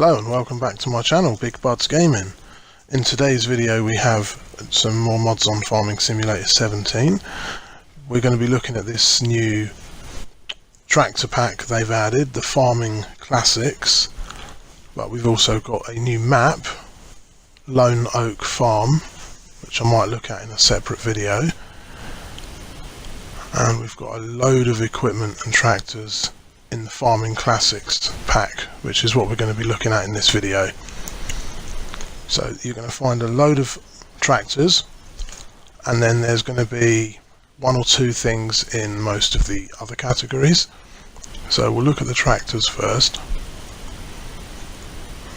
Hello and welcome back to my channel, Big Budz Gaming. In today's video we have some more mods on Farming Simulator 17. We're going to be looking at this new tractor pack they've added, the Farming Classics, but we've also got a new map, Lone Oak Farm, which I might look at in a separate video. And we've got a load of equipment and tractors in the Farming Classics pack, which is what we're going to be looking at in this video. So you're going to find a load of tractors, and then there's going to be one or two things in most of the other categories. So we'll look at the tractors first,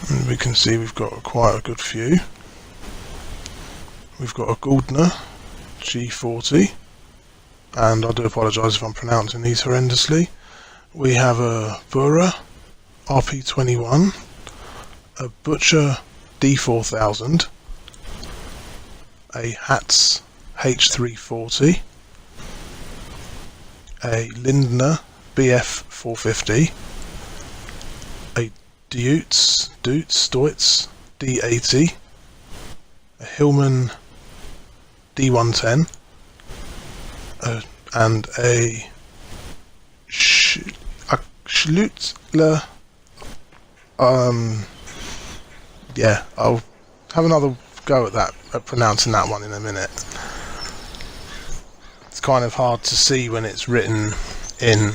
and we can see we've got quite a good few. We've got a Gardner G40, and I do apologise if I'm pronouncing these horrendously. We have a Bura RP21, a Butcher D4000, a Hatz H340, a Lindner BF450, a Deutz D80, a Hillman D110, and a Schlutzler. Yeah, I'll have another go at pronouncing that one in a minute. It's kind of hard to see when it's written in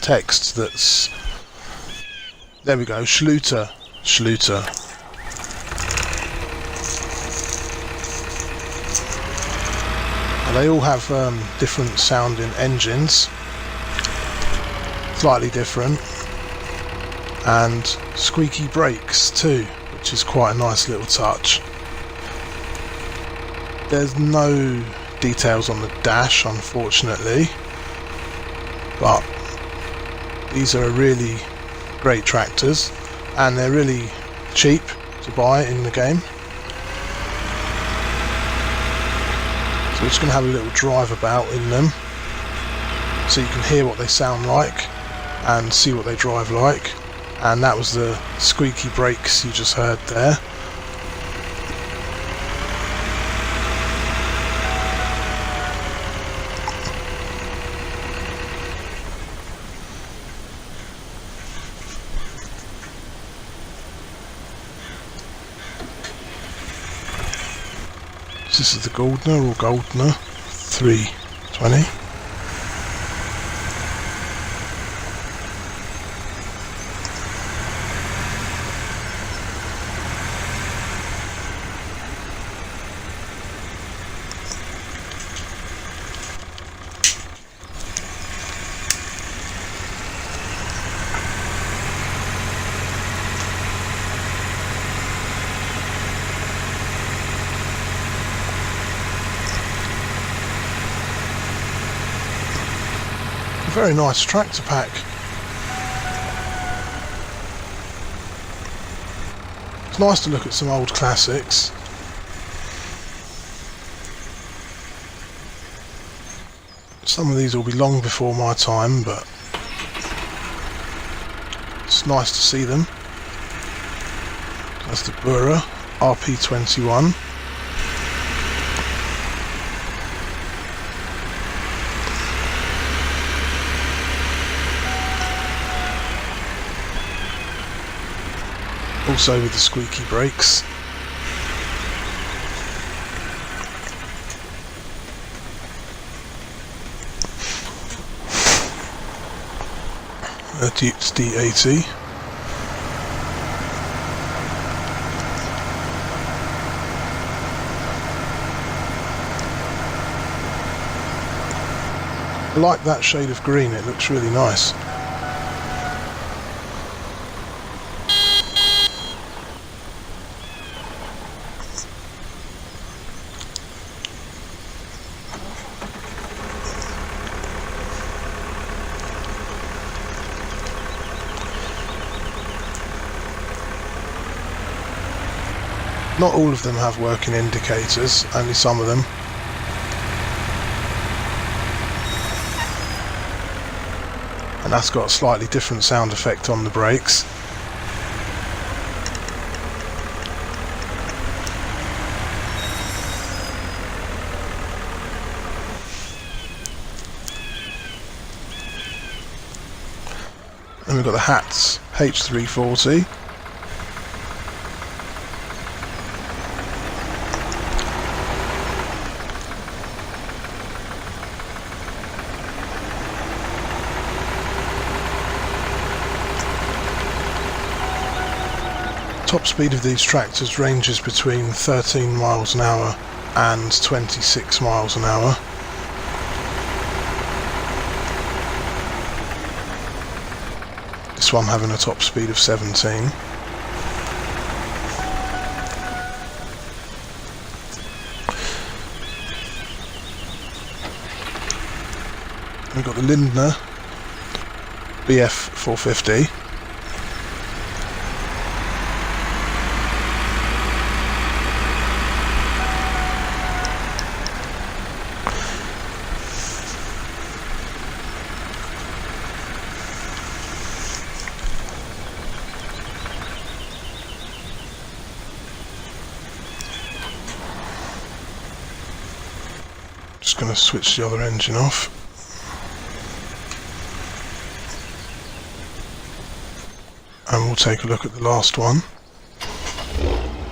text. That's, there we go, Schluter. And they all have different sounding engines, slightly different, and squeaky brakes too, which is quite a nice little touch. There's no details on the dash, unfortunately, but these are really great tractors, and they're really cheap to buy in the game. So we're just going to have a little drive about in them so you can hear what they sound like and see what they drive like. And that was the squeaky brakes you just heard there. This is the Gardner 320. A very nice tractor pack. It's nice to look at some old classics. Some of these will be long before my time, but it's nice to see them. That's the Bura RP21. Also with the squeaky brakes. A Deutz D80. I like that shade of green, it looks really nice. Not all of them have working indicators, only some of them. and that's got a slightly different sound effect on the brakes. And we've got the Hatz H340. Top speed of these tractors ranges between 13 miles an hour and 26 miles an hour. This one having a top speed of 17. We've got the Lindner BF 450. Just going to switch the other engine off. And we'll take a look at the last one.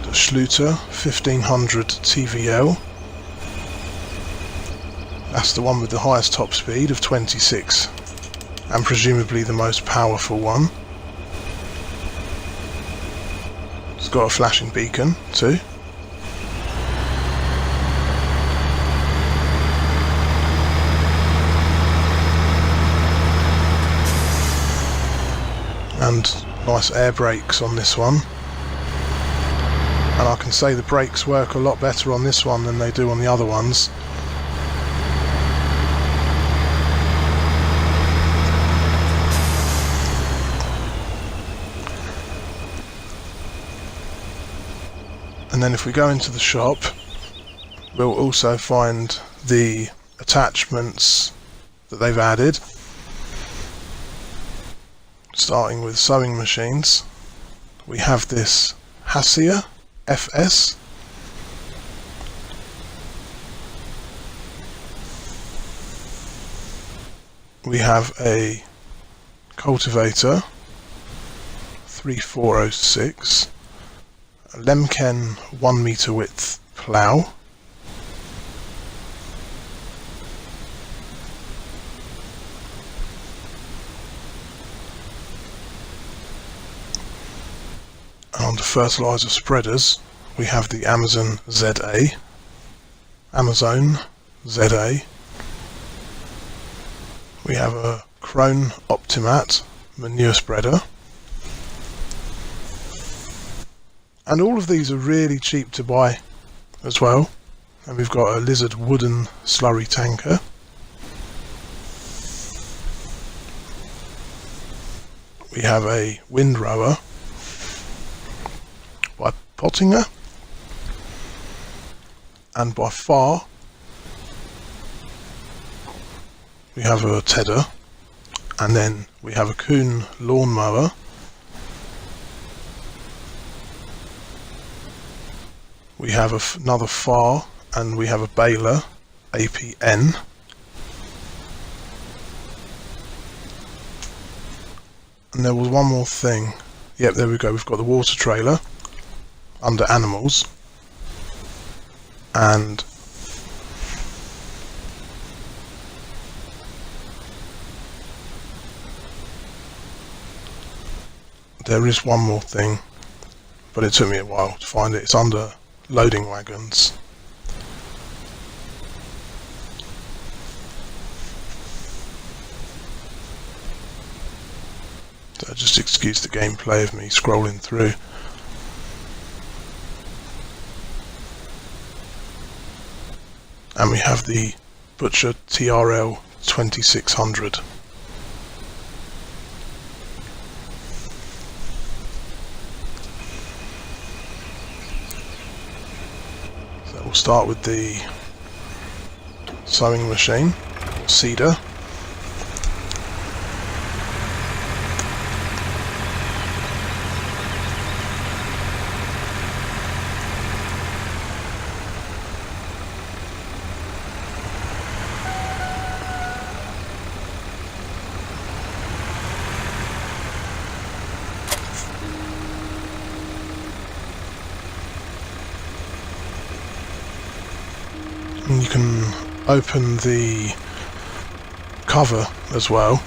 The Schluter 1500 TVL. That's the one with the highest top speed of 26, and presumably the most powerful one. It's got a flashing beacon too. And nice air brakes on this one, and I can say the brakes work a lot better on this one than they do on the other ones. And then if we go into the shop, we'll also find the attachments that they've added. Starting with sewing machines, we have this Hassia FS. We have a cultivator 3406, a Lemken 1 meter width plough, on the fertilizer spreaders we have the Amazon ZA, we have a Krone Optimat manure spreader, and all of these are really cheap to buy as well. And we've got a Lizard wooden slurry tanker, we have a windrower by Pottinger, and by far we have a Tedder, and then we have a Kuhn lawnmower, we have another Far, and we have a baler APN, and there was one more thing. Yep, there we go, we've got the water trailer under animals, and there is one more thing, but it took me a while to find it. It's under loading wagons. So just excuse the gameplay of me scrolling through. And we have the Butcher TRL 2600. So we'll start with the sewing machine, or seeder. you can open the cover as well.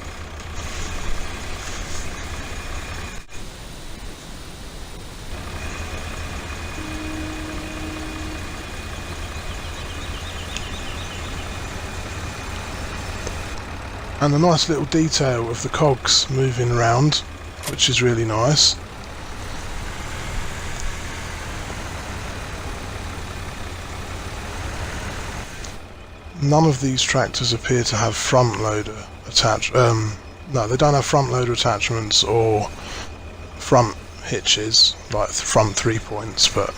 And a nice little detail of the cogs moving around, which is really nice. None of these tractors appear to have front loader attach. No, they don't have front loader attachments or front hitches, like front 3 points, but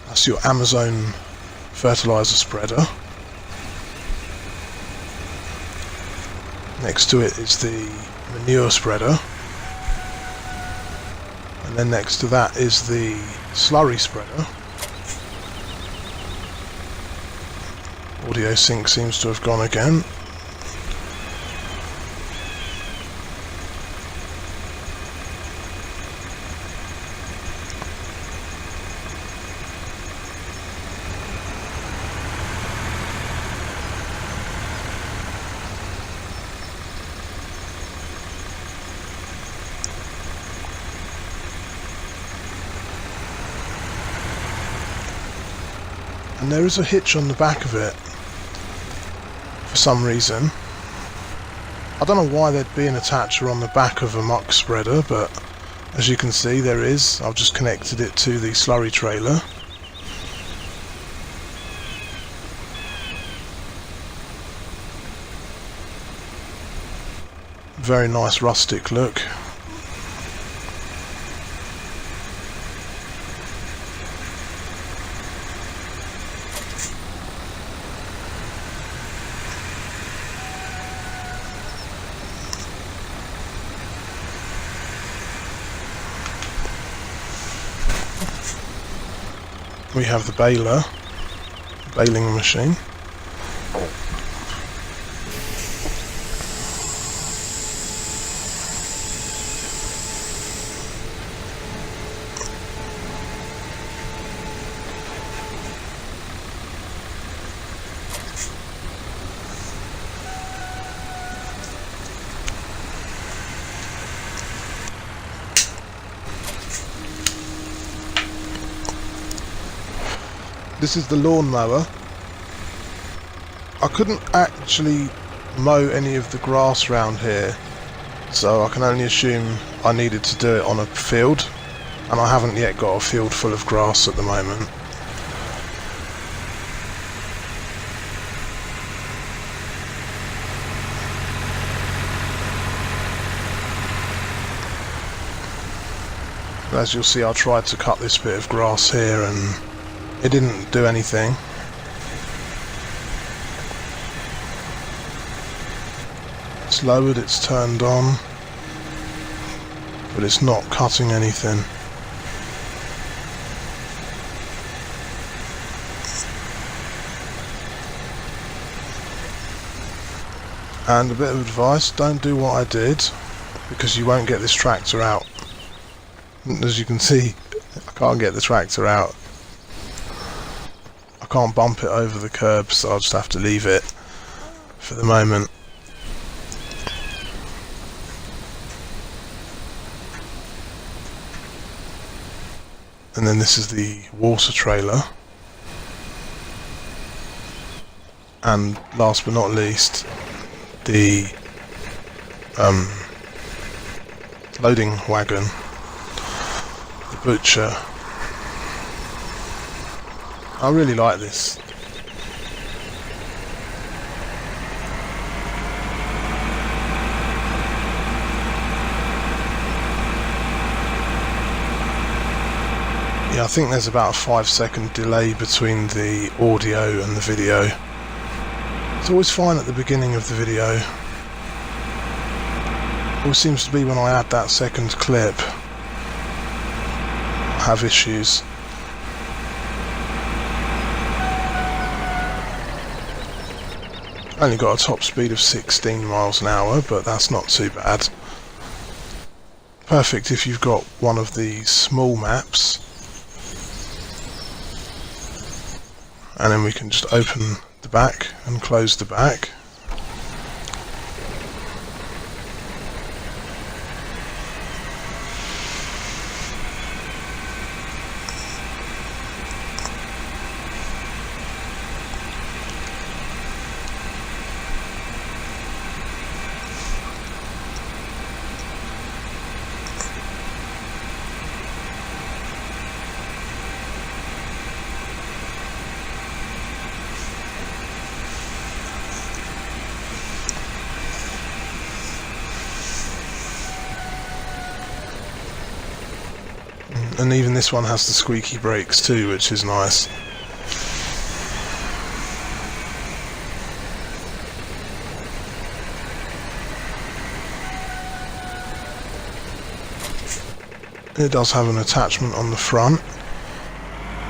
that's your Amazon fertilizer spreader. Next to it is the manure spreader, and then next to that is the slurry spreader. Audio sync seems to have gone again. And there is a hitch on the back of it for some reason. I don't know why there'd be an attacher on the back of a muck spreader, but as you can see there is. I've just connected it to the slurry trailer. Very nice rustic look. We have the baling machine. This is the lawnmower. I couldn't actually mow any of the grass around here, so I can only assume I needed to do it on a field, and I haven't yet got a field full of grass at the moment. As you'll see, I tried to cut this bit of grass here and it didn't do anything. It's lowered, it's turned on, but it's not cutting anything. And a bit of advice, don't do what I did, because you won't get this tractor out. As you can see, I can't get the tractor out. I can't bump it over the curb, so I'll just have to leave it for the moment. And then this is the water trailer. And last but not least, the loading wagon, the butcher. I really like this. Yeah, I think there's about a 5-second delay between the audio and the video. It's always fine at the beginning of the video. It always seems to be when I add that second clip, I have issues. Only got a top speed of 16 miles an hour, but that's not too bad. Perfect if you've got one of these small maps. and then we can just open the back and close the back. And even this one has the squeaky brakes too, which is nice. It does have an attachment on the front,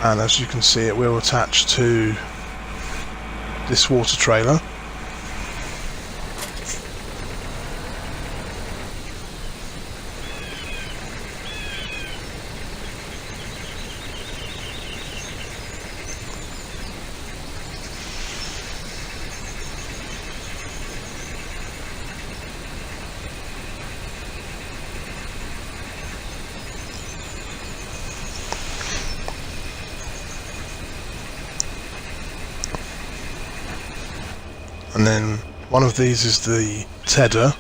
and as you can see, it will attach to this water trailer. And then one of these is the tedder,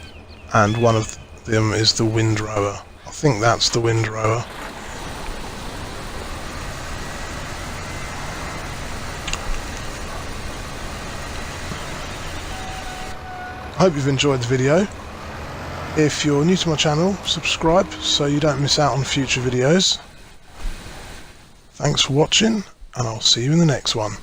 and one of them is the windrower. I think that's the windrower. I hope you've enjoyed the video. If you're new to my channel, subscribe so you don't miss out on future videos. Thanks for watching, and I'll see you in the next one.